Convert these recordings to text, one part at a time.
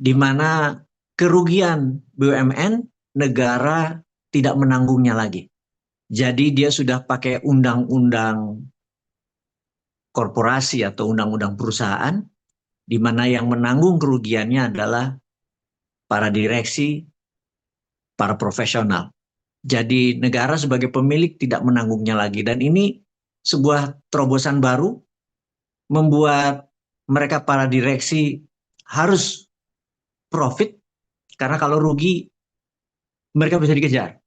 di mana kerugian BUMN negara tidak menanggungnya lagi. Jadi dia sudah pakai undang-undang korporasi atau undang-undang perusahaan, di mana yang menanggung kerugiannya adalah para direksi, para profesional. Jadi negara sebagai pemilik tidak menanggungnya lagi. Dan ini sebuah terobosan baru membuat mereka para direksi harus profit, karena kalau rugi mereka bisa dikejar.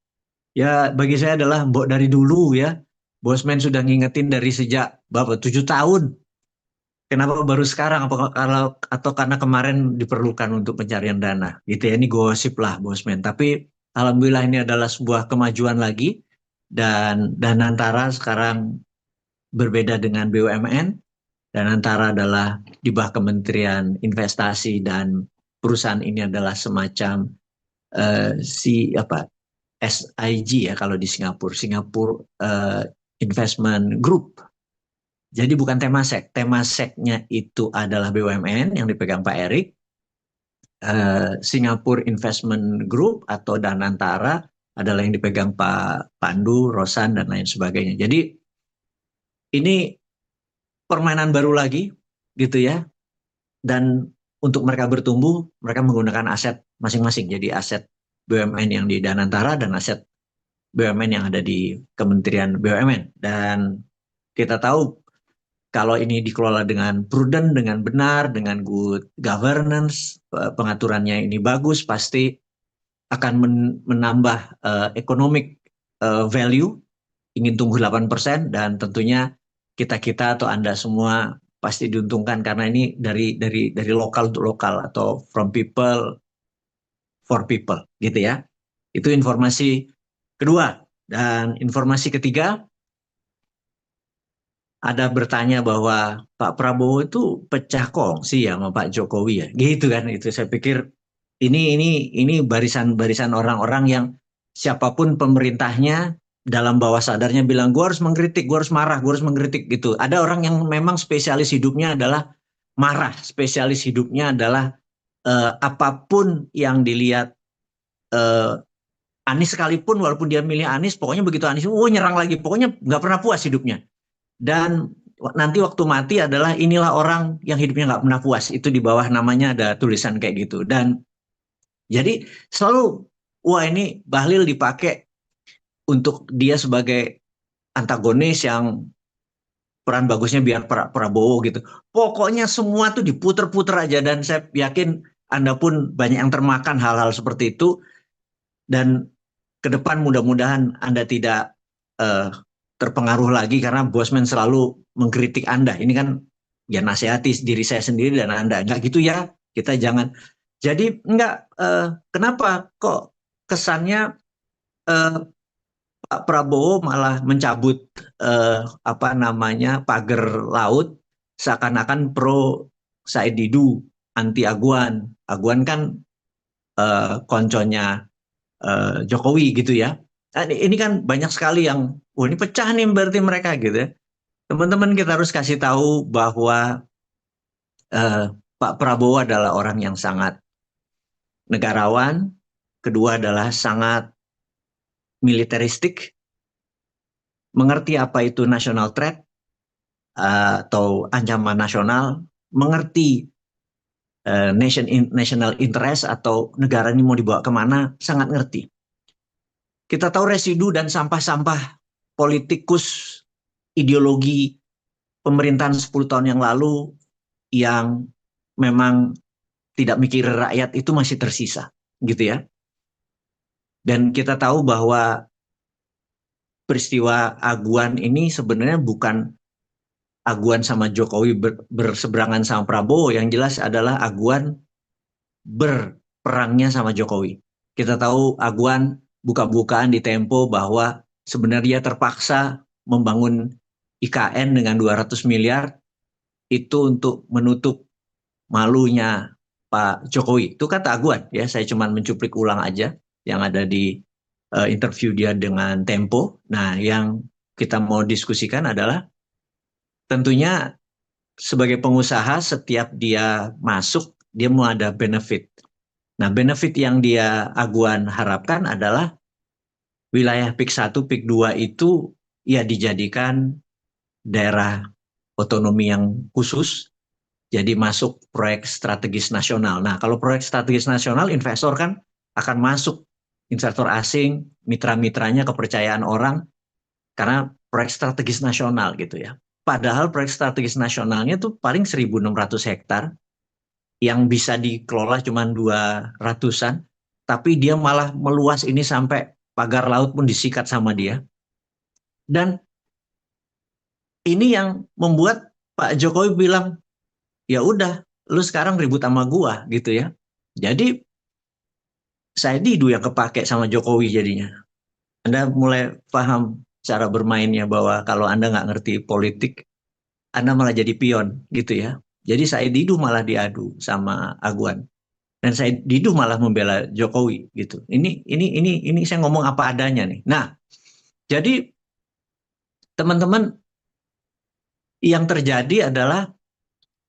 Ya bagi saya adalah mbok dari dulu ya. Bosman sudah ngingetin dari sejak berapa 7 tahun. Kenapa baru sekarang? Apa kalau atau karena kemarin diperlukan untuk pencarian dana? Gitu ya, ini gosip lah Bosman. Tapi alhamdulillah ini adalah sebuah kemajuan lagi, dan Danantara sekarang berbeda dengan BUMN. Danantara adalah di bawah Kementerian Investasi, dan perusahaan ini adalah semacam SIG ya kalau di Singapura, Singapura Investment Group. Jadi bukan Temasek. Temaseknya itu adalah BUMN yang dipegang Pak Erik. Singapura Investment Group atau Danantara adalah yang dipegang Pak Pandu, Rosan, dan lain sebagainya. Jadi ini permainan baru lagi gitu ya. Dan untuk mereka bertumbuh, mereka menggunakan aset masing-masing. Jadi aset BUMN yang di Danantara dan aset BUMN yang ada di Kementerian BUMN. Dan kita tahu kalau ini dikelola dengan prudent, dengan benar, dengan good governance, pengaturannya ini bagus, pasti akan menambah economic value, ingin tumbuh 8%, dan tentunya kita-kita atau Anda semua pasti diuntungkan, karena ini dari lokal untuk lokal atau from people for people gitu ya. Itu informasi kedua. Dan informasi ketiga, ada bertanya bahwa Pak Prabowo itu pecah kongsi ya sama Pak Jokowi ya, gitu kan? Itu saya pikir ini barisan orang-orang yang siapapun pemerintahnya dalam bawah sadarnya bilang gue harus mengkritik, gue harus marah, gue harus mengkritik gitu. Ada orang yang memang spesialis hidupnya adalah marah, spesialis hidupnya adalah apapun yang dilihat Anies sekalipun, walaupun dia milih Anies, pokoknya begitu Anies, nyerang lagi, pokoknya nggak pernah puas hidupnya. Dan nanti waktu mati adalah inilah orang yang hidupnya nggak pernah puas. Itu di bawah namanya ada tulisan kayak gitu. Dan jadi selalu, wah ini Bahlil dipakai untuk dia sebagai antagonis yang peran bagusnya biar Prabowo gitu. Pokoknya semua tuh diputer-puter aja, dan saya yakin Anda pun banyak yang termakan hal-hal seperti itu. Dan ke depan mudah-mudahan Anda tidak terpengaruh lagi, karena Bosman selalu mengkritik Anda. Ini kan ya nasihati diri saya sendiri dan Anda. Enggak gitu ya, kita jangan. Jadi enggak, kenapa kok kesannya Pak Prabowo malah mencabut pagar laut, seakan-akan pro Said Didu, anti Aguan. Aguan kan konconya Jokowi gitu ya. Nah, ini kan banyak sekali yang, wah ini pecah nih berarti mereka gitu ya. Teman-teman, kita harus kasih tahu bahwa Pak Prabowo adalah orang yang sangat negarawan, kedua adalah sangat militeristik, mengerti apa itu national threat atau ancaman nasional, mengerti national interest atau negara ini mau dibawa kemana, sangat ngerti. Kita tahu residu dan sampah-sampah politikus ideologi pemerintahan 10 tahun yang lalu yang memang tidak mikir rakyat itu masih tersisa gitu ya. Dan kita tahu bahwa peristiwa Aguan ini sebenarnya bukan Aguan sama Jokowi berseberangan sama Prabowo, yang jelas adalah Aguan berperangnya sama Jokowi. Kita tahu Aguan buka-bukaan di Tempo bahwa sebenarnya terpaksa membangun IKN dengan 200 miliar itu untuk menutup malunya Pak Jokowi. Itu kata Aguan ya, saya cuma mencuplik ulang aja yang ada di interview dia dengan Tempo. Nah, yang kita mau diskusikan adalah tentunya sebagai pengusaha setiap dia masuk dia mau ada benefit. Nah, benefit yang dia Aguan harapkan adalah wilayah PIK 1, PIK 2 itu ya dijadikan daerah otonomi yang khusus, jadi masuk proyek strategis nasional. Nah, kalau proyek strategis nasional, investor kan akan masuk, investor asing, mitra-mitranya, kepercayaan orang, karena proyek strategis nasional gitu ya. Padahal proyek strategis nasionalnya tuh paling 1.600 hektar, yang bisa dikelola cuma 200-an, tapi dia malah meluas ini sampai pagar laut pun disikat sama dia. Dan ini yang membuat Pak Jokowi bilang, ya udah, lu sekarang ribut sama gua gitu ya. Jadi saya Didu yang kepake sama Jokowi jadinya. Anda mulai paham cara bermainnya, bahwa kalau Anda nggak ngerti politik, Anda malah jadi pion gitu ya. Jadi saya Didu malah diadu sama Aguan. Dan saya Didu malah membela Jokowi gitu. Ini saya ngomong apa adanya nih. Nah, jadi teman-teman, yang terjadi adalah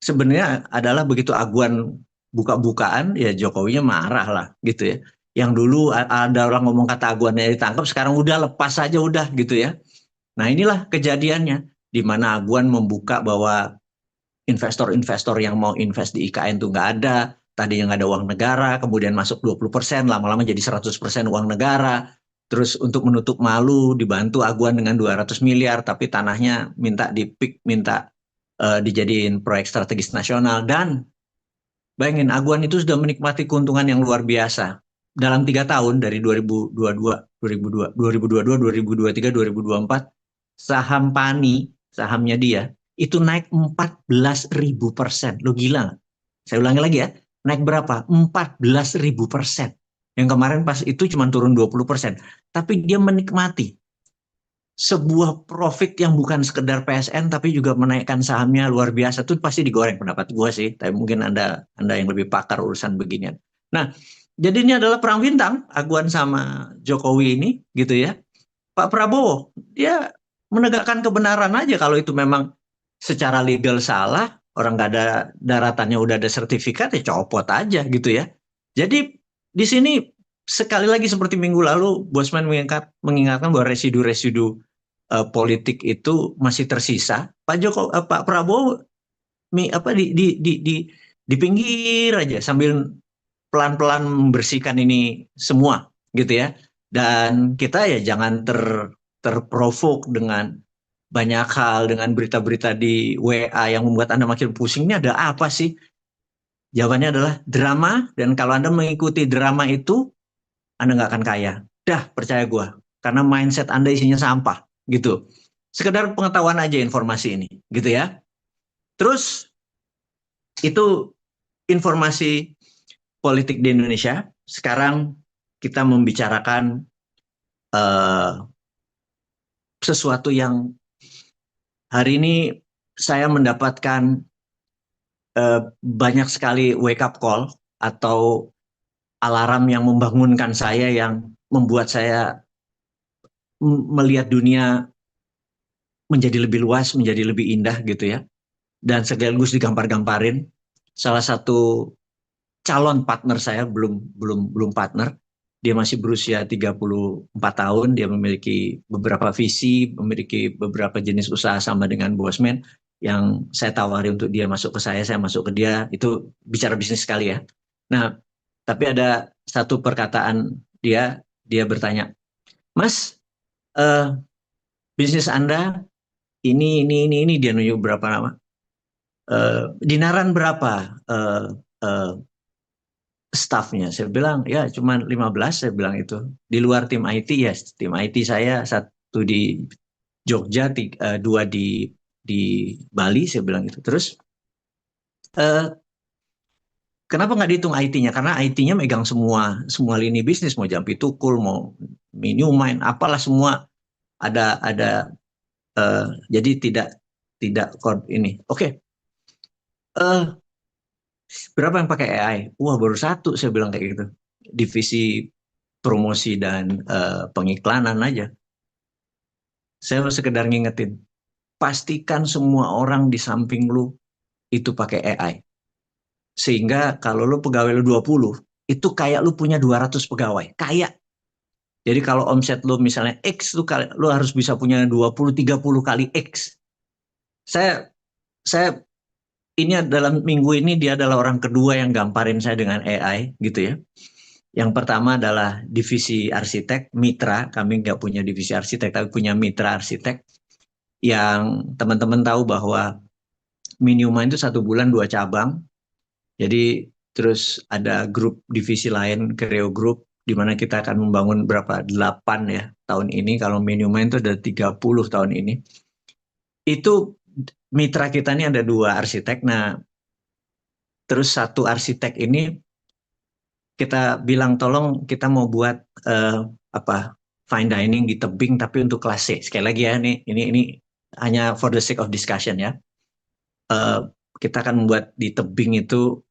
sebenarnya adalah begitu Aguan buka-bukaan, ya Jokowinya marah lah gitu ya. Yang dulu ada orang ngomong kata Aguannya ditangkap, sekarang udah lepas aja udah gitu ya. Nah, inilah kejadiannya di mana Aguan membuka bahwa investor-investor yang mau invest di IKN tuh nggak ada, tadinya nggak ada uang negara, kemudian masuk 20%, lama-lama jadi 100% uang negara. Terus untuk menutup malu dibantu Aguan dengan 200 miliar, tapi tanahnya minta dipik, minta dijadiin proyek strategis nasional. Dan bayangin, Aguan itu sudah menikmati keuntungan yang luar biasa. Dalam 3 tahun, dari 2022, 2022, 2023, 2024, saham PANI, sahamnya dia, itu naik 14.000%. Lo gila nggak? Saya ulangi lagi ya, naik berapa? 14.000%. Yang kemarin pas itu cuma turun 20%. Tapi dia menikmati sebuah profit yang bukan sekedar PSN, tapi juga menaikkan sahamnya luar biasa. Itu pasti digoreng pendapat gue sih, tapi mungkin Anda yang lebih pakar urusan beginian. Nah, jadi ini adalah perang bintang Aguan sama Jokowi ini gitu ya. Pak Prabowo dia menegakkan kebenaran aja. Kalau itu memang secara legal salah, orang nggak ada daratannya, udah ada sertifikat, ya copot aja gitu ya. Jadi di sini sekali lagi seperti minggu lalu, Bosman mengingatkan bahwa residu-residu politik itu masih tersisa. Pak Prabowo di pinggir aja sambil pelan-pelan membersihkan ini semua gitu ya. Dan kita ya jangan terprovok dengan banyak hal, dengan berita-berita di WA yang membuat Anda makin pusing. Ini ada apa sih? Jawabannya adalah drama, dan kalau Anda mengikuti drama itu, Anda nggak akan kaya. Dah, percaya gue. Karena mindset Anda isinya sampah, gitu. Sekedar pengetahuan aja informasi ini, gitu ya. Terus, itu informasi politik di Indonesia. Sekarang kita membicarakan sesuatu yang hari ini saya mendapatkan banyak sekali wake up call atau alarm yang membangunkan saya, yang membuat saya melihat dunia menjadi lebih luas, menjadi lebih indah gitu ya. Dan sekaligus digampar-gamparin. Salah satu calon partner saya, belum partner, dia masih berusia 34 tahun, dia memiliki beberapa visi, memiliki beberapa jenis usaha sama dengan Bosman, yang saya tawari untuk dia masuk ke saya masuk ke dia, itu bicara bisnis sekali ya. Nah, tapi ada satu perkataan dia bertanya, Mas, eh, bisnis Anda ini, dia nunjuk berapa nama. Dinaran berapa staffnya? Saya bilang, ya cuma 15, saya bilang itu. Di luar tim IT, ya tim IT saya satu di Jogja, dua di Bali, saya bilang itu. Terus, kenapa nggak dihitung IT-nya? Karena IT-nya megang semua lini bisnis, mau Jampi Tukul, mau Minumind, apalah semua ada jadi tidak ini. Oke. Berapa yang pakai AI? Wah, baru satu, saya bilang kayak gitu. Divisi promosi dan pengiklanan aja. Saya sekedar ngingetin, pastikan semua orang di samping lu itu pakai AI. Sehingga kalau lu pegawai lu 20, itu kayak lu punya 200 pegawai. Kayak. Jadi kalau omset lu misalnya X, lu harus bisa punya 20-30 kali X. Saya saya ini dalam minggu ini dia adalah orang kedua yang gamparin saya dengan AI gitu ya. Yang pertama adalah divisi arsitek, mitra. Kami nggak punya divisi arsitek, tapi punya mitra arsitek. Yang teman-teman tahu bahwa Miniuma itu 1 bulan 2 cabang. Jadi terus ada grup divisi lain, Creo Group, di mana kita akan membangun berapa? 8 ya tahun ini. Kalau Miniuma itu ada 30 tahun ini. Itu mitra kita ini ada 2 arsitek. Nah, terus satu arsitek ini kita bilang tolong kita mau buat apa fine dining di tebing tapi untuk kelas C. Sekali lagi ya ini hanya for the sake of discussion ya. Kita akan membuat di tebing itu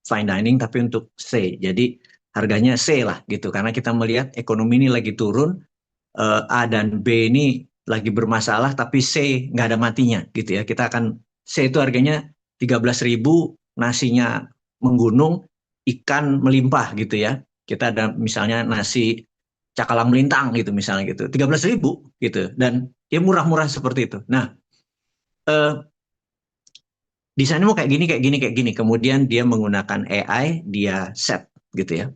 fine dining tapi untuk C. Jadi harganya C lah gitu karena kita melihat ekonomi ini lagi turun, A dan B ini lagi bermasalah tapi C nggak ada matinya gitu ya. Kita akan C itu harganya 13.000, nasinya menggunung, ikan melimpah gitu ya. Kita ada misalnya nasi cakalang melintang gitu misalnya gitu. 13.000 gitu dan ya murah-murah seperti itu. Nah, desainnya mau kayak gini, kayak gini, kayak gini. Kemudian dia menggunakan AI, dia set gitu ya.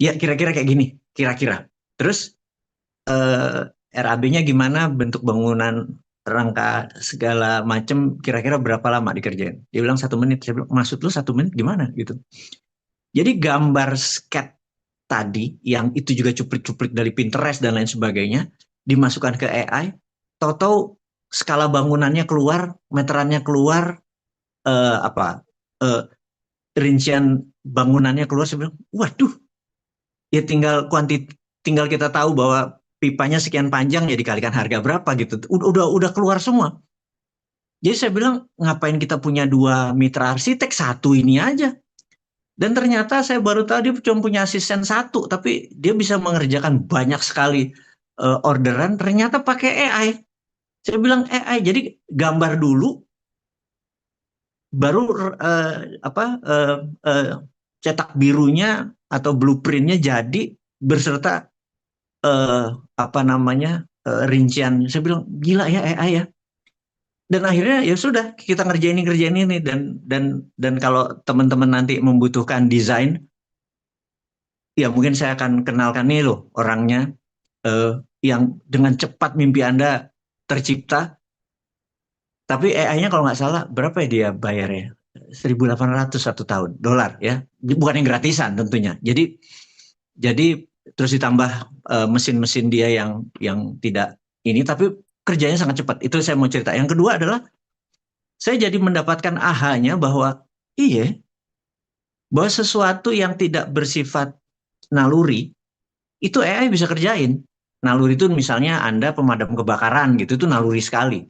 Ya kira-kira kayak gini, kira-kira. Terus RAB-nya gimana, bentuk bangunan, rangka segala macam, kira-kira berapa lama dikerjain? Dia bilang 1 menit. Saya bilang, maksud lu 1 menit gimana gitu? Jadi gambar sketch tadi, yang itu juga cuplik-cuplik dari Pinterest dan lain sebagainya, dimasukkan ke AI, tahu-tahu skala bangunannya keluar, meterannya keluar, apa rincian bangunannya keluar. Saya bilang, waduh, ya tinggal kita tahu bahwa pipanya sekian panjang ya dikalikan harga berapa gitu. Udah keluar semua. Jadi saya bilang ngapain kita punya 2 mitra arsitek, satu ini aja. Dan ternyata saya baru tahu dia cuma punya asisten satu, tapi dia bisa mengerjakan banyak sekali orderan. Ternyata pakai AI. Saya bilang AI. Jadi gambar dulu, baru cetak birunya atau blueprintnya jadi beserta rincian. Saya bilang gila ya AI ya. Dan akhirnya ya sudah kita ngerjain ini dan kalau teman-teman nanti membutuhkan desain, ya mungkin saya akan kenalkan nih loh orangnya, yang dengan cepat mimpi Anda tercipta. Tapi AI-nya kalau nggak salah berapa ya dia bayarnya? 1.800 1 tahun dolar ya. Bukan yang gratisan tentunya. Jadi terus ditambah mesin-mesin dia yang tidak ini, tapi kerjanya sangat cepat. Itu saya mau cerita. Yang kedua adalah saya jadi mendapatkan aha-nya bahwa iya, bahwa sesuatu yang tidak bersifat naluri itu AI bisa kerjain. Naluri itu misalnya Anda pemadam kebakaran gitu, itu naluri sekali.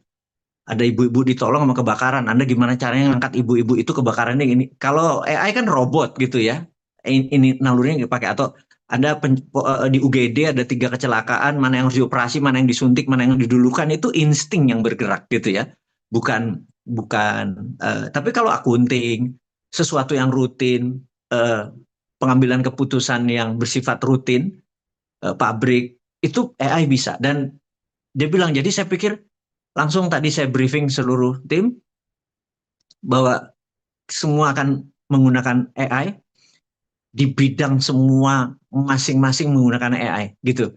Ada ibu-ibu ditolong sama kebakaran, Anda gimana caranya ngangkat ibu-ibu itu kebakarannya ini. Kalau AI kan robot gitu ya. Ini nalurinya dipakai. Atau Anda di UGD ada 3 kecelakaan, mana yang harus dioperasi, mana yang disuntik, mana yang didulukan, itu insting yang bergerak gitu ya. Bukan bukan tapi kalau akunting, sesuatu yang rutin, pengambilan keputusan yang bersifat rutin, pabrik, itu AI bisa. Dan dia bilang, jadi saya pikir langsung tadi saya briefing seluruh tim bahwa semua akan menggunakan AI di bidang semua masing-masing menggunakan AI gitu.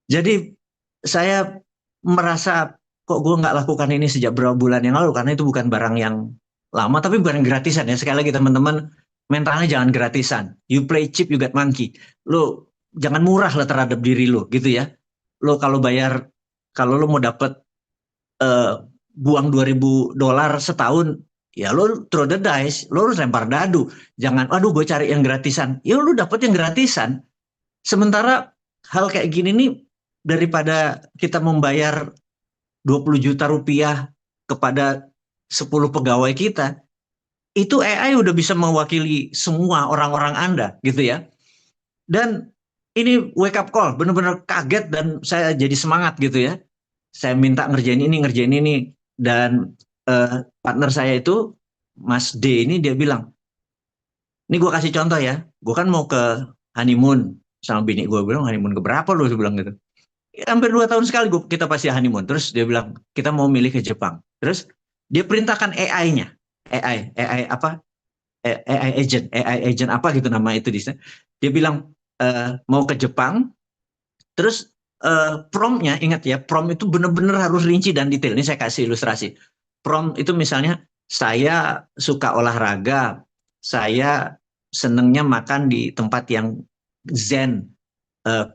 Jadi saya merasa kok gue nggak lakukan ini sejak beberapa bulan yang lalu karena itu bukan barang yang lama tapi bukan gratisan ya. Sekali lagi teman-teman, mentalnya jangan gratisan. You play cheap you get monkey. Lo jangan murah lah terhadap diri lo gitu ya. Lo kalau bayar, kalau lo mau dapet buang $2.000 setahun, ya lo throw the dice, lo harus lempar dadu. Jangan, aduh gue cari yang gratisan. Ya lo dapet yang gratisan. Sementara hal kayak gini nih, daripada kita membayar 20 juta rupiah kepada 10 pegawai kita, itu AI udah bisa mewakili semua orang-orang Anda gitu ya. Dan ini wake up call, benar-benar kaget dan saya jadi semangat gitu ya. Saya minta ngerjain ini dan partner saya itu Mas D ini dia bilang, Ini gue kasih contoh ya. Gue kan mau ke honeymoon sama bini gue. Bilang honeymoon ke berapa lu? Dia bilang gitu. Ya, hampir 2 tahun sekali kita pasti honeymoon. Terus dia bilang kita mau milih ke Jepang. Terus dia perintahkan AI-nya. AI apa? AI agent apa gitu nama itu di sana. Dia bilang mau ke Jepang. Terus promptnya ingat ya, prompt itu benar-benar harus rinci dan detail. Ini saya kasih ilustrasi. Prompt itu misalnya saya suka olahraga, saya senengnya makan di tempat yang zen,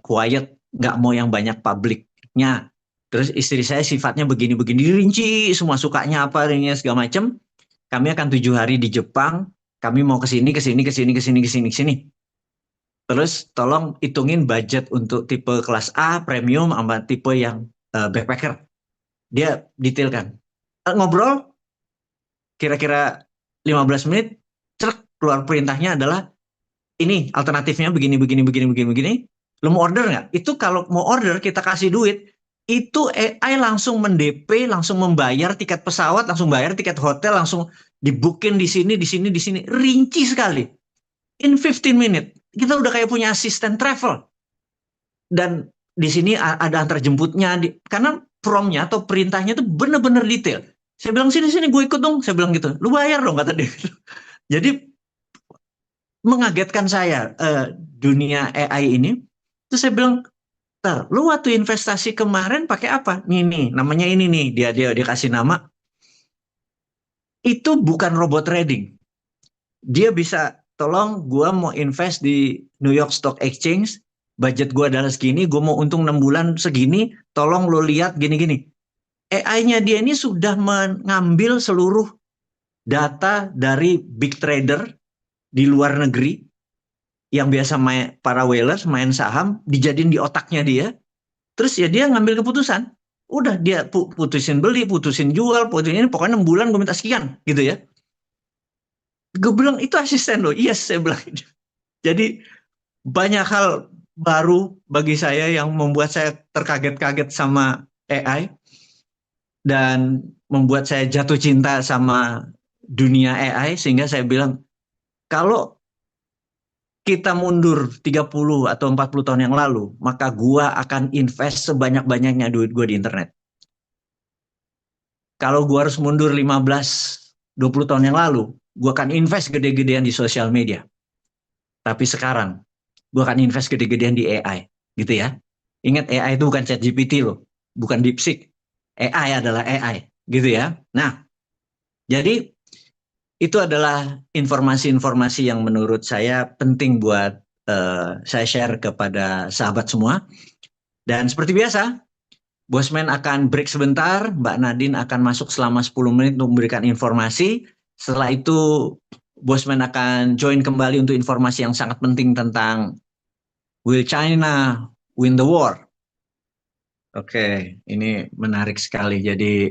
quiet, nggak mau yang banyak publiknya. Terus istri saya sifatnya begini-begini, dirinci semua sukanya apa, ini segala macam. Kami akan 7 hari di Jepang. Kami mau ke sini, ke sini, ke sini, ke sini, ke sini, ke sini. Terus tolong hitungin budget untuk tipe kelas A, premium, sama tipe yang backpacker. Dia detailkan. Ngobrol kira-kira 15 menit, cerk, keluar perintahnya adalah ini alternatifnya begini, begini, begini, begini, begini. Lo mau order nggak? Itu kalau mau order kita kasih duit, itu AI langsung mendp, langsung membayar tiket pesawat, langsung bayar tiket hotel, langsung dibukin di sini, di sini, di sini. Rinci sekali. In 15 minutes, kita udah kayak punya asisten travel. Dan di sini ada antar jemputnya, karena promptnya atau perintahnya itu benar-benar detail. Saya bilang sini gue ikut dong, saya bilang gitu. Lu bayar dong kata dia. Jadi mengagetkan saya dunia AI ini. Terus saya bilang, "Tar, lu waktu investasi kemarin pakai apa? Nih, namanya ini nih." Dia kasih nama. Itu bukan robot trading. Dia bisa tolong gue mau invest di New York Stock Exchange, budget gue adalah segini, gue mau untung 6 bulan segini, tolong lo lihat gini-gini. AI-nya dia ini sudah mengambil seluruh data dari big trader di luar negeri yang biasa para whalers main saham, dijadiin di otaknya dia, terus ya dia ngambil keputusan. Udah dia putusin beli, putusin jual, putusin ini, pokoknya 6 bulan gue minta sekian gitu ya. Gue bilang itu asisten lo, yes saya bilang. Jadi banyak hal baru bagi saya yang membuat saya terkaget-kaget sama AI dan membuat saya jatuh cinta sama dunia AI, sehingga saya bilang kalau kita mundur 30 atau 40 tahun yang lalu, maka gua akan invest sebanyak-banyaknya duit gua di internet. Kalau gua harus mundur 15-20 tahun yang lalu, gua akan invest gede-gedean di sosial media. Tapi sekarang gue akan invest gede-gedean di AI, gitu ya. Ingat AI itu bukan ChatGPT loh, bukan DeepSeek. AI adalah AI, gitu ya. Nah, jadi itu adalah informasi-informasi yang menurut saya penting buat saya share kepada sahabat semua. Dan seperti biasa, Bosman akan break sebentar, Mbak Nadine akan masuk selama 10 menit untuk memberikan informasi. Setelah itu Bosman akan join kembali untuk informasi yang sangat penting tentang Will China win the war? Oke, ini menarik sekali. Jadi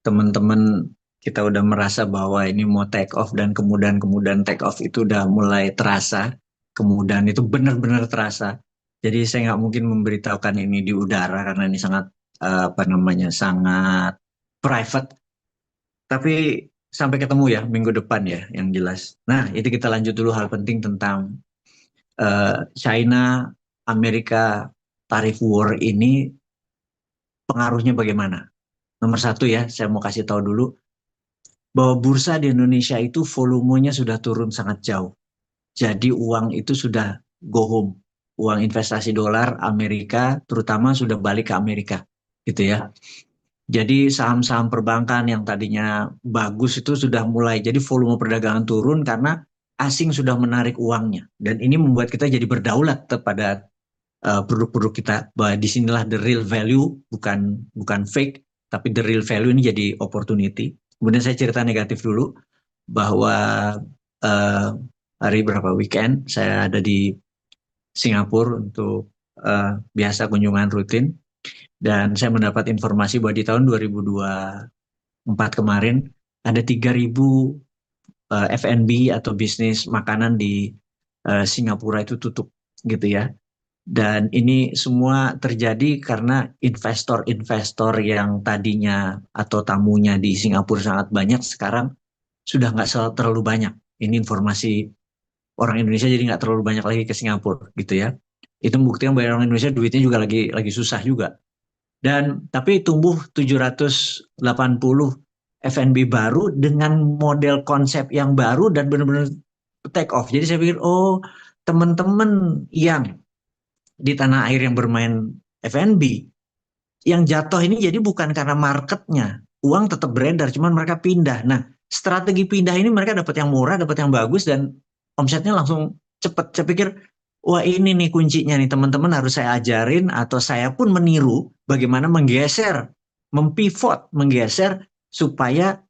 teman-teman kita udah merasa bahwa ini mau take off dan kemudahan take off itu udah mulai terasa. Kemudahan itu benar-benar terasa. Jadi saya nggak mungkin memberitahukan ini di udara karena ini sangat apa namanya sangat private. Tapi sampai ketemu ya minggu depan ya yang jelas. Nah itu kita lanjut dulu hal penting tentang China, Amerika, tarif war ini pengaruhnya bagaimana? Nomor satu ya, saya mau kasih tahu dulu bahwa bursa di Indonesia itu volumenya sudah turun sangat jauh. Jadi uang itu sudah go home. Uang investasi dolar Amerika terutama sudah balik ke Amerika, gitu ya. Jadi saham-saham perbankan yang tadinya bagus itu sudah mulai, jadi volume perdagangan turun karena asing sudah menarik uangnya. Dan ini membuat kita jadi berdaulat kepada produk-produk kita, bahwa disinilah the real value, bukan fake, tapi the real value ini jadi opportunity. Kemudian saya cerita negatif dulu, bahwa uh, hari berapa weekend saya ada di Singapura untuk biasa kunjungan rutin, dan saya mendapat informasi bahwa di tahun 2024 kemarin ada 3.000 F&B atau bisnis makanan di Singapura itu tutup gitu ya. Dan ini semua terjadi karena investor-investor yang tadinya atau tamunya di Singapura sangat banyak, sekarang sudah nggak terlalu banyak. Ini informasi orang Indonesia jadi nggak terlalu banyak lagi ke Singapura gitu ya. Itu membuktikan bahwa orang Indonesia duitnya juga lagi susah juga. Dan tapi tumbuh 780 F&B baru dengan model konsep yang baru dan benar-benar take off. Jadi saya pikir, oh teman-teman yang di tanah air yang bermain F&B, yang jatuh ini jadi bukan karena marketnya. Uang tetap beredar, cuman mereka pindah. Nah, strategi pindah ini mereka dapat yang murah, dapat yang bagus, dan omsetnya langsung cepet. Saya pikir, wah ini nih kuncinya nih teman-teman harus saya ajarin atau saya pun meniru bagaimana menggeser, mempivot, menggeser supaya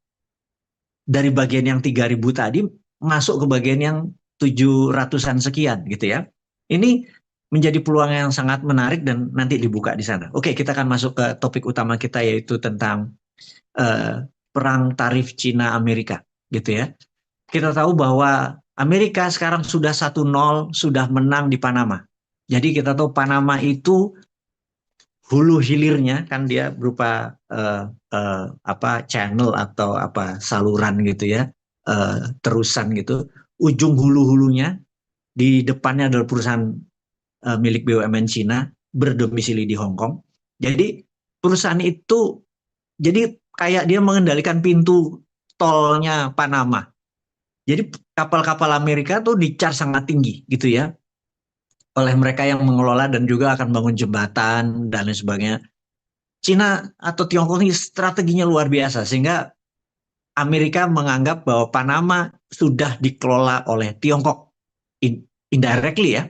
dari bagian yang 3.000 tadi masuk ke bagian yang 700-an sekian gitu ya. Ini menjadi peluang yang sangat menarik dan nanti dibuka di sana. Oke, kita akan masuk ke topik utama kita yaitu tentang perang tarif Cina Amerika gitu ya. Kita tahu bahwa Amerika sekarang sudah 1-0 sudah menang di Panama. Jadi kita tahu Panama itu hulu hilirnya kan dia berupa channel atau saluran gitu ya, terusan gitu. Ujung hulu-hulunya di depannya adalah perusahaan milik BUMN Cina berdomisili di Hong Kong. Jadi perusahaan itu jadi kayak dia mengendalikan pintu tolnya Panama. Jadi kapal-kapal Amerika tuh di-charge sangat tinggi gitu ya oleh mereka yang mengelola dan juga akan bangun jembatan dan lain sebagainya. Cina atau Tiongkok ini strateginya luar biasa sehingga Amerika menganggap bahwa Panama sudah dikelola oleh Tiongkok indirectly ya,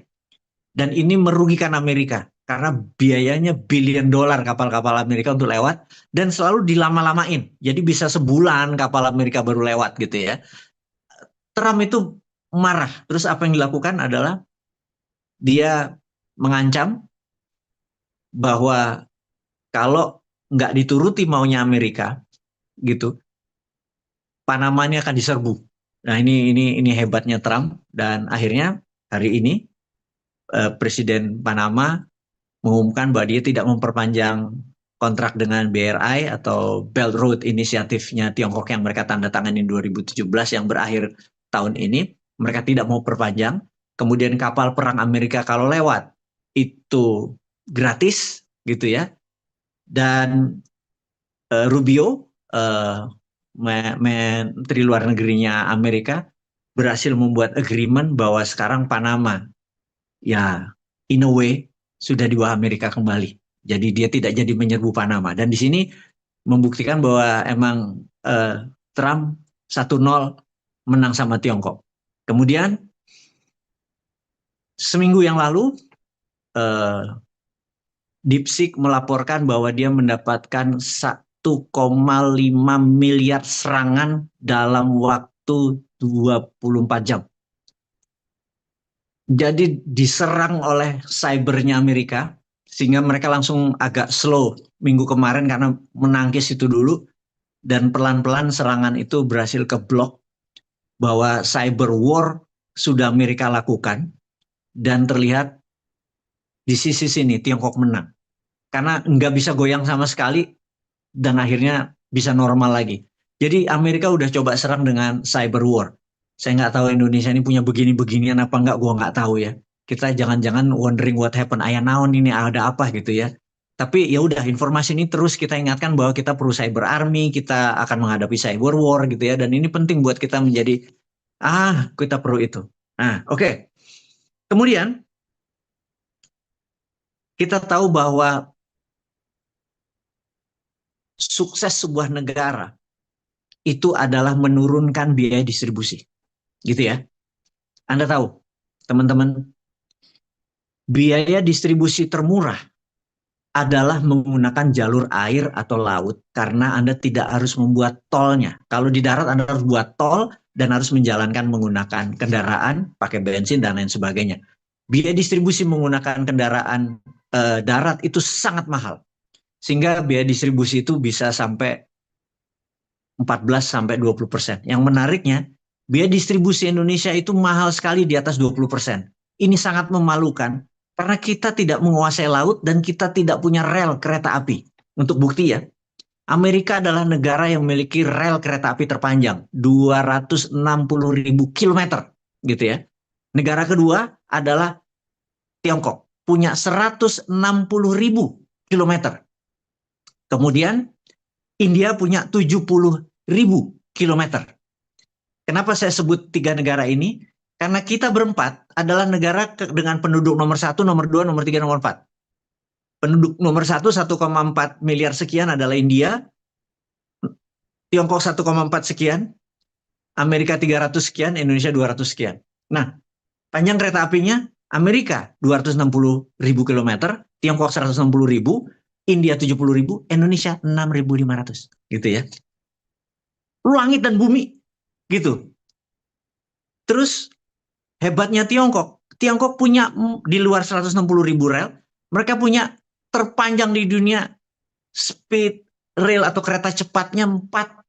dan ini merugikan Amerika karena biayanya billion dollar kapal-kapal Amerika untuk lewat dan selalu dilama-lamain. Jadi bisa sebulan kapal Amerika baru lewat gitu ya. Trump itu marah. Terus apa yang dilakukan adalah dia mengancam bahwa kalau nggak dituruti maunya Amerika gitu, Panama ini akan diserbu. Nah ini hebatnya Trump dan akhirnya hari ini Presiden Panama mengumumkan bahwa dia tidak memperpanjang kontrak dengan BRI atau Belt Road inisiatifnya Tiongkok yang mereka tanda tangani 2017 yang berakhir tahun ini. Mereka tidak mau perpanjang. Kemudian kapal perang Amerika kalau lewat itu gratis gitu ya. Dan Rubio, Menteri Luar Negerinya Amerika, berhasil membuat agreement bahwa sekarang Panama ya in a way sudah di bawah Amerika kembali. Jadi dia tidak jadi menyerbu Panama. Dan di sini membuktikan bahwa emang Trump 1-0 menang sama Tiongkok. Kemudian seminggu yang lalu DeepSeek melaporkan bahwa dia mendapatkan 1,5 miliar serangan dalam waktu 24 jam. Jadi diserang oleh cybernya Amerika, sehingga mereka langsung agak slow minggu kemarin karena menangkis itu dulu, dan pelan-pelan serangan itu berhasil keblok bahwa cyber war sudah Amerika lakukan, dan terlihat di sisi sini Tiongkok menang. Karena nggak bisa goyang sama sekali, dan akhirnya bisa normal lagi. Jadi Amerika udah coba serang dengan cyber war. Saya nggak tahu Indonesia ini punya begini-beginian apa nggak, gue nggak tahu ya. Kita jangan-jangan wondering what happened, ayah naon ini ada apa gitu ya. Tapi ya udah informasi ini terus kita ingatkan bahwa kita perlu cyber army, kita akan menghadapi cyber war gitu ya. Dan ini penting buat kita menjadi, kita perlu itu. Nah oke. Kemudian kita tahu bahwa sukses sebuah negara itu adalah menurunkan biaya distribusi. Gitu ya. Anda tahu, teman-teman, biaya distribusi termurah adalah menggunakan jalur air atau laut karena Anda tidak harus membuat tolnya. Kalau di darat Anda harus buat tol dan harus menjalankan menggunakan kendaraan, pakai bensin dan lain sebagainya. Biaya distribusi menggunakan kendaraan darat itu sangat mahal. Sehingga biaya distribusi itu bisa sampai 14-20%. Yang menariknya, biaya distribusi Indonesia itu mahal sekali di atas 20%. Ini sangat memalukan karena kita tidak menguasai laut dan kita tidak punya rel kereta api. Untuk bukti ya, Amerika adalah negara yang memiliki rel kereta api terpanjang, 260.000 kilometer gitu ya. Negara kedua adalah Tiongkok, punya 160.000 kilometer. Kemudian India punya 70.000 kilometer. Kenapa saya sebut tiga negara ini? Karena kita berempat adalah negara dengan penduduk nomor 1, nomor 2, nomor 3, nomor 4. Penduduk nomor 1, 1,4 miliar sekian adalah India, Tiongkok 1,4 sekian, Amerika 300 sekian, Indonesia 200 sekian. Nah, panjang kereta apinya Amerika 260.000 kilometer, Tiongkok 160.000, India 70.000, Indonesia 6.500 gitu ya. Langit dan bumi gitu. Terus hebatnya Tiongkok, Tiongkok punya di luar 160.000 rel, mereka punya terpanjang di dunia speed rail atau kereta cepatnya 40.000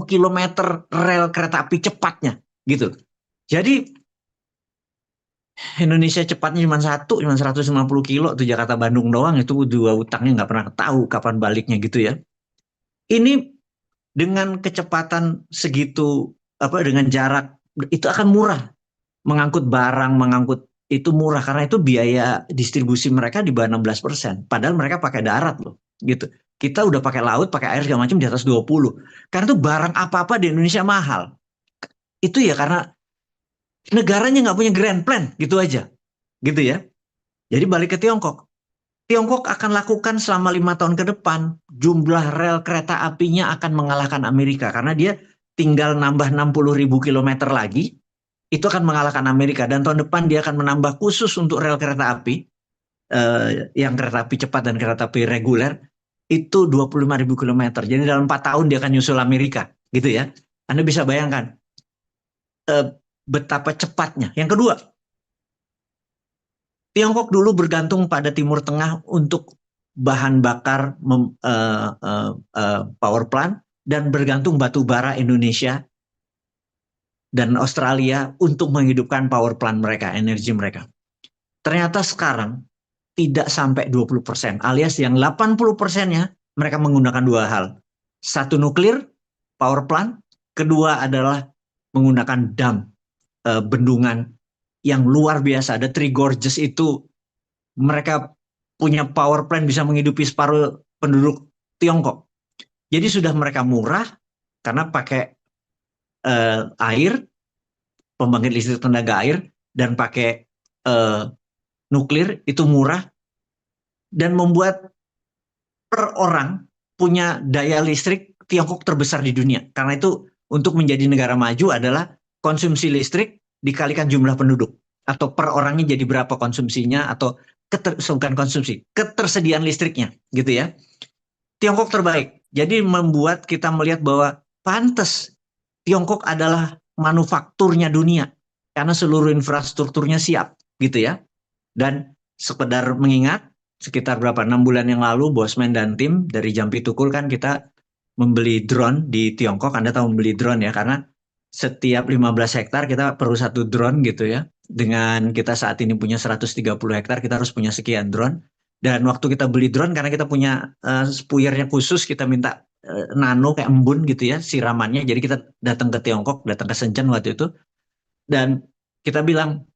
kilometer rel kereta api cepatnya gitu. Jadi Indonesia cepatnya cuma 150 kilo tuh Jakarta Bandung doang, itu dua utangnya nggak pernah tahu kapan baliknya gitu ya. Ini dengan kecepatan segitu dengan jarak itu akan murah, mengangkut barang, mengangkut itu murah karena itu biaya distribusi mereka di bawah 16%. Padahal mereka pakai darat loh, gitu. Kita udah pakai laut, pakai air segala macam di atas 20. Karena itu barang apa-apa di Indonesia mahal. Itu ya karena negaranya nggak punya grand plan, gitu aja. Gitu ya. Jadi balik ke Tiongkok. Tiongkok akan lakukan selama 5 tahun ke depan, jumlah rel kereta apinya akan mengalahkan Amerika. Karena dia tinggal nambah 60.000 kilometer lagi, itu akan mengalahkan Amerika. Dan tahun depan dia akan menambah khusus untuk rel kereta api, yang kereta api cepat dan kereta api reguler, itu 25.000 kilometer. Jadi dalam 4 tahun dia akan nyusul Amerika. Gitu ya. Anda bisa bayangkan betapa cepatnya. Yang kedua, Tiongkok dulu bergantung pada Timur Tengah untuk bahan bakar power plant dan bergantung batu bara Indonesia dan Australia untuk menghidupkan power plant mereka, energi mereka. Ternyata sekarang tidak sampai 20%, alias yang 80%-nya mereka menggunakan dua hal. Satu nuklir, power plant, kedua adalah menggunakan dam, bendungan yang luar biasa. Ada Three Gorges itu, mereka punya power plant bisa menghidupi separuh penduduk Tiongkok. Jadi sudah mereka murah karena pakai air, pembangkit listrik tenaga air, dan pakai nuklir itu murah dan membuat per orang punya daya listrik Tiongkok terbesar di dunia. Karena itu untuk menjadi negara maju adalah konsumsi listrik dikalikan jumlah penduduk. Atau per orangnya jadi berapa konsumsinya, atau bukan konsumsi, ketersediaan listriknya gitu ya. Tiongkok terbaik. Jadi membuat kita melihat bahwa pantas Tiongkok adalah manufakturnya dunia. Karena seluruh infrastrukturnya siap gitu ya. Dan sekedar mengingat, sekitar 6 bulan yang lalu Bosman dan tim dari Jampi Tukul kan kita membeli drone di Tiongkok. Anda tahu membeli drone ya, karena setiap 15 hektar kita perlu satu drone gitu ya. Dengan kita saat ini punya 130 hektar, kita harus punya sekian drone. Dan waktu kita beli drone, karena kita punya spuyernya khusus, kita minta nano kayak embun gitu ya siramannya. Jadi kita datang ke Tiongkok, datang ke Shenzhen waktu itu, dan kita bilang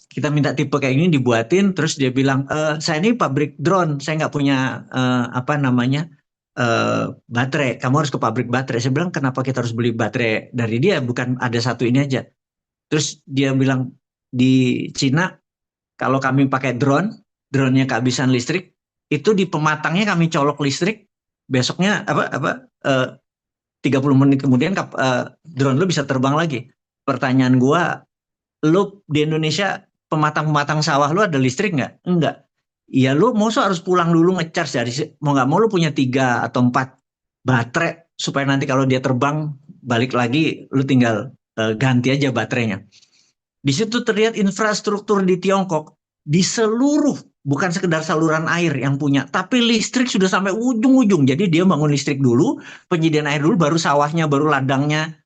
kita minta tipe kayak ini dibuatin. Terus dia bilang, saya ini pabrik drone, saya nggak punya baterai, kamu harus ke pabrik baterai. Saya bilang, kenapa kita harus beli baterai dari dia, bukan ada satu ini aja. Terus dia bilang, di Cina kalau kami pakai drone-nya kehabisan listrik, itu di pematangnya kami colok listrik, besoknya 30 menit kemudian drone lu bisa terbang lagi. Pertanyaan gua, lu di Indonesia pematang-pematang sawah lu ada listrik nggak? Enggak. Ya lu mau harus pulang dulu ngecharge, dari mau nggak mau lu punya 3 atau 4 baterai supaya nanti kalau dia terbang balik lagi lu tinggal ganti aja baterainya. Di situ terlihat infrastruktur di Tiongkok di seluruh, bukan sekedar saluran air yang punya, tapi listrik sudah sampai ujung-ujung. Jadi dia bangun listrik dulu, penyediaan air dulu, baru sawahnya, baru ladangnya.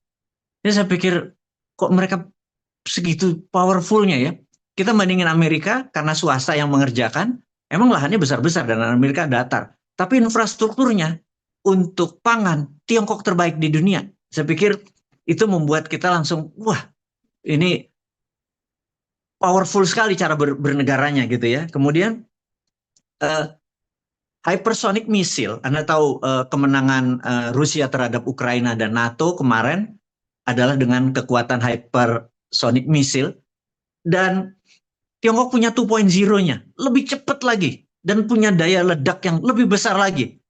Jadi saya pikir kok mereka segitu powerfulnya ya. Kita bandingin Amerika karena swasta yang mengerjakan, emang lahannya besar-besar dan Amerika datar. Tapi infrastrukturnya untuk pangan, Tiongkok terbaik di dunia. Saya pikir itu membuat kita langsung, wah ini powerful sekali cara bernegaranya gitu ya. Kemudian uh, hypersonic missile, Anda tahu kemenangan Rusia terhadap Ukraina dan NATO kemarin adalah dengan kekuatan hypersonic missile, dan Tiongkok punya 2.0-nya, lebih cepat lagi dan punya daya ledak yang lebih besar lagi.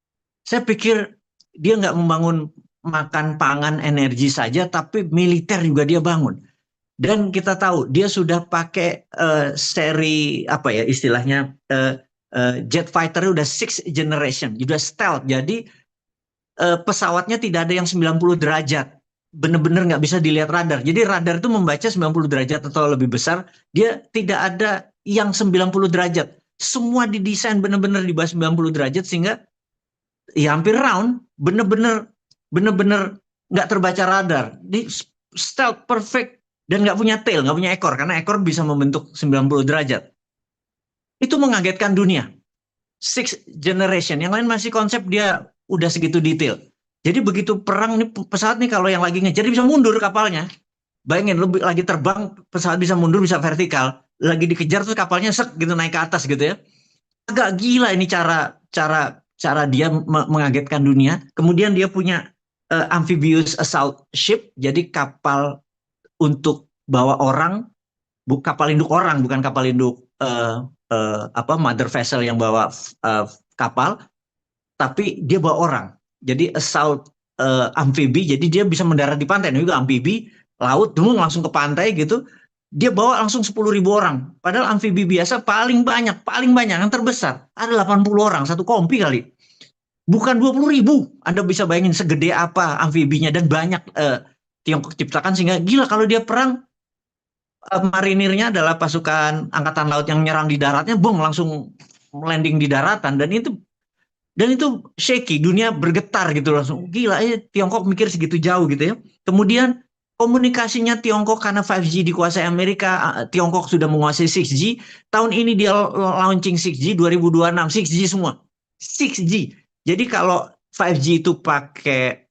Saya pikir dia nggak membangun makan pangan energi saja, tapi militer juga dia bangun. Dan kita tahu dia sudah pakai seri apa ya istilahnya jet fighter udah 6th generation, udah stealth. Jadi pesawatnya tidak ada yang 90 derajat. Benar-benar nggak bisa dilihat radar. Jadi radar itu membaca 90 derajat atau lebih besar, dia tidak ada yang 90 derajat. Semua didesain benar-benar di bawah 90 derajat sehingga ya hampir round, benar-benar nggak terbaca radar. Di stealth perfect dan nggak punya tail, nggak punya ekor karena ekor bisa membentuk 90 derajat. Itu mengagetkan dunia. 6th generation, yang lain masih konsep dia udah segitu detail. Jadi begitu perang nih pesawat nih kalau yang lagi ngejar dia bisa mundur kapalnya. Bayangin lebih lagi terbang pesawat bisa mundur bisa vertikal. Lagi dikejar terus kapalnya sek gitu naik ke atas gitu ya. Agak gila ini cara cara cara dia mengagetkan dunia. Kemudian dia punya amphibious assault ship, jadi kapal untuk bawa orang, kapal induk orang bukan kapal induk apa mother vessel yang bawa kapal, tapi dia bawa orang. Jadi assault amfibi, jadi dia bisa mendarat di pantai. Nah, juga amfibi laut, dulu langsung ke pantai gitu. Dia bawa langsung 10.000 orang. Padahal amfibi biasa paling banyak yang terbesar ada 80 orang, satu kompi kali. Bukan 20.000. Anda bisa bayangin segede apa amfibinya dan banyak Tiongkok ciptakan sehingga gila kalau dia perang marinirnya adalah pasukan angkatan laut yang nyerang di daratnya, bong langsung landing di daratan dan itu shaky, dunia bergetar gitu langsung. Gila, Tiongkok mikir segitu jauh gitu ya. Kemudian komunikasinya Tiongkok karena 5G dikuasai Amerika, Tiongkok sudah menguasai 6G. Tahun ini dia launching 6G 2026, 6G semua. 6G. Jadi kalau 5G itu pakai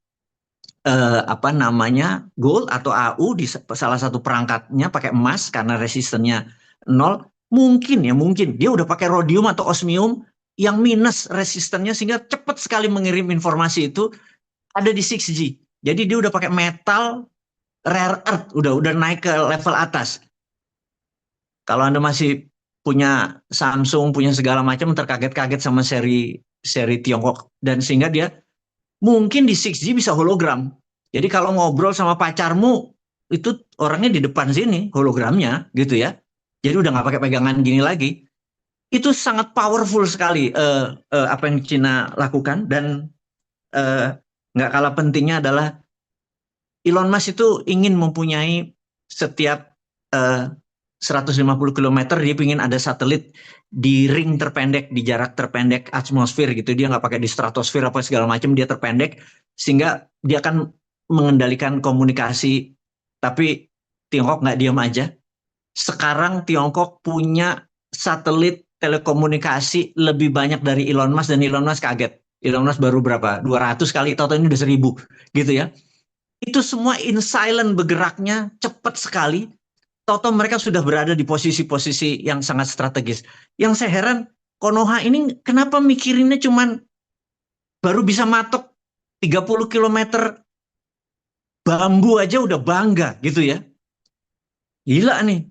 apa namanya gold atau AU di salah satu perangkatnya pakai emas karena resistennya nol, mungkin dia udah pakai rhodium atau osmium yang minus resistennya sehingga cepat sekali mengirim informasi itu ada di 6G. Jadi dia udah pakai metal rare earth, udah naik ke level atas. Kalau Anda masih punya Samsung, punya segala macam, terkaget-kaget sama seri Tiongkok dan sehingga dia mungkin di 6G bisa hologram. Jadi kalau ngobrol sama pacarmu itu orangnya di depan sini hologramnya gitu ya. Jadi udah nggak pakai pegangan gini lagi. Itu sangat powerful sekali apa yang Cina lakukan dan nggak kalah pentingnya adalah Elon Musk itu ingin mempunyai setiap 150 km dia ingin ada satelit di ring terpendek, di jarak terpendek atmosfer gitu. Dia nggak pakai di stratosfer apa segala macam, dia terpendek sehingga dia akan mengendalikan komunikasi. Tapi Tiongkok nggak diam aja. Sekarang Tiongkok punya satelit telekomunikasi lebih banyak dari Elon Musk dan Elon Musk kaget. Elon Musk baru berapa? 200 kali, atau ini udah 1.000 gitu ya. Itu semua in silent bergeraknya cepat sekali. Toto mereka sudah berada di posisi-posisi yang sangat strategis. Yang saya heran, Konoha ini kenapa mikirinnya cuman baru bisa matok 30 km bambu aja udah bangga gitu ya. Gila nih.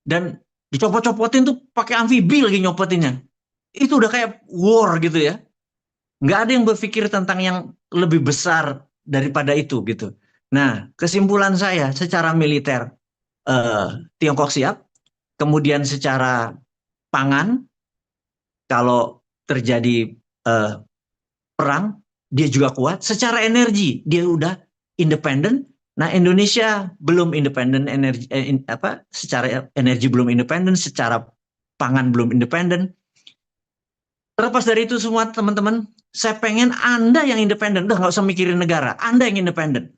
Dan dicopot-copotin tuh pakai amfibi lagi nyopotinnya. Itu udah kayak war gitu ya. Nggak ada yang berpikir tentang yang lebih besar daripada itu gitu. Nah, kesimpulan saya secara militer Tiongkok siap, kemudian secara pangan kalau terjadi perang dia juga kuat, secara energi dia udah independen. Nah, Indonesia belum independen energi secara energi belum independen, secara pangan belum independen. Terlepas dari itu semua teman-teman, saya pengen Anda yang independen, udah nggak usah mikirin negara, Anda yang independen.